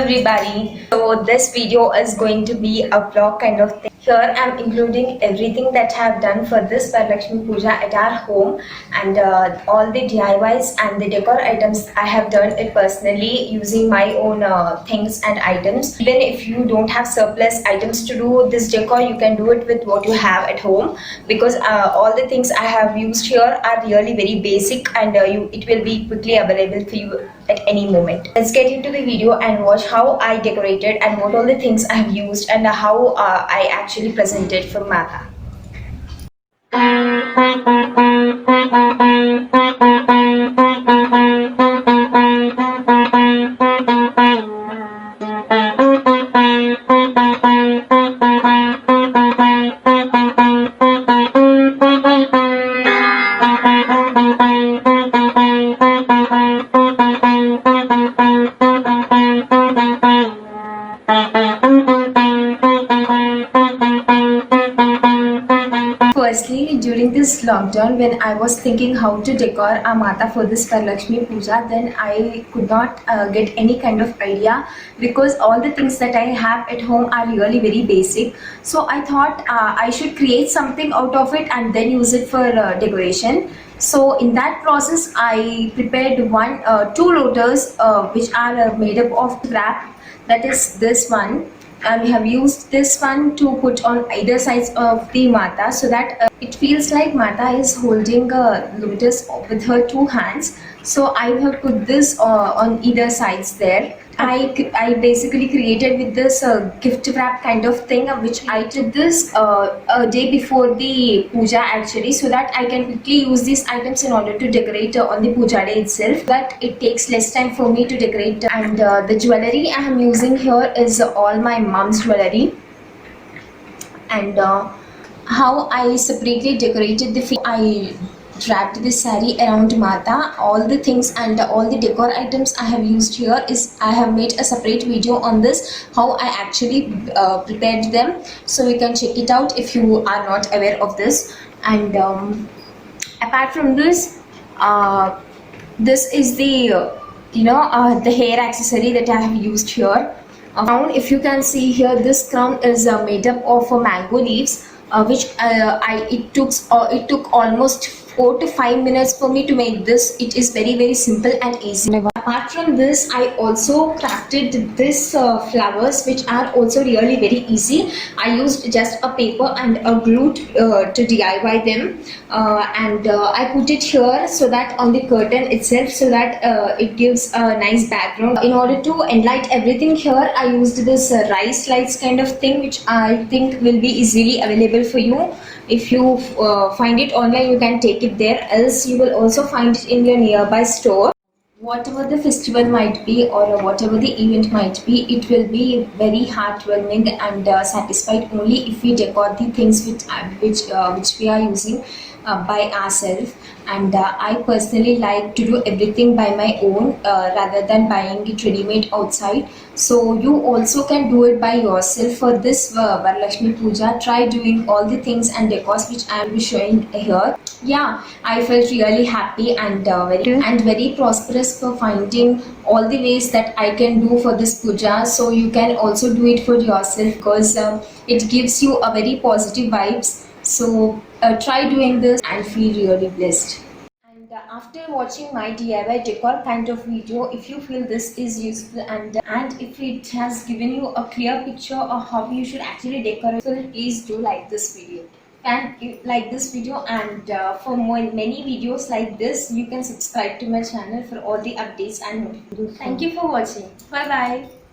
everybody. So this video is going to be a vlog kind of thing. Here I'm including everything that I have done for this Varalakshmi Puja at our home, and all the DIYs and the decor items. I have done it personally using my own things and items. Even if you don't have surplus items to do this decor, you can do it with what you have at home, because all the things I have used here are really very basic, and it will be quickly available for you at any moment. Let's get into the video and watch how I decorated and what all the things I have used and how I actually presented for Mata. Firstly, during this lockdown, when I was thinking how to decor a Mata for this Varalakshmi Puja, then I could not get any kind of idea, because all the things that I have at home are really very basic. So I thought I should create something out of it and then use it for decoration. So in that process, I prepared two lotus which are made up of wrap. That is this one. And we have used this one to put on either sides of the Mata, so that it feels like Mata is holding a lotus with her two hands. So I have put this on either sides there. I basically created with this gift wrap kind of thing, which I did this a day before the puja actually, so that I can quickly use these items in order to decorate on the puja day itself. But it takes less time for me to decorate. And the jewelry I am using here is all my mom's jewelry. And how I separately decorated the face, I wrapped this saree around Mata. All the things and all the decor items I have used here is I have made a separate video on this, how I actually prepared them, so you can check it out if you are not aware of this. And apart from this, this is the the hair accessory that I have used here. Crown, if you can see here, this crown is made up of mango leaves, which it took almost 4 to 5 minutes for me to make this. It is very simple and easy. Apart from this, I also crafted this flowers, which are also really very easy. I used just a paper and a glue to DIY them, and I put it here so that on the curtain itself, so that it gives a nice background. In order to enlighten everything here, I used this rice lights kind of thing, which I think will be easily available for you. If you find it online, you can take it there, else you will also find it in your nearby store. Whatever the festival might be, or whatever the event might be, it will be very heartwarming and satisfied only if we decor the things which we are using by ourselves. And I personally like to do everything by my own rather than buying it ready-made outside. So you also can do it by yourself for this Varalakshmi Puja. Try doing all the things and decors which I will be showing here. Yeah, I felt really happy and very prosperous for finding all the ways that I can do for this puja. So you can also do it for yourself, because it gives you a very positive vibes. So try doing this and feel really blessed. And after watching my DIY decor kind of video, if you feel this is useful and if it has given you a clear picture of how you should actually decorate, please do like this video. And like this video, and for many videos like this, you can subscribe to my channel for all the updates and notifications. Thank you for watching. Bye bye.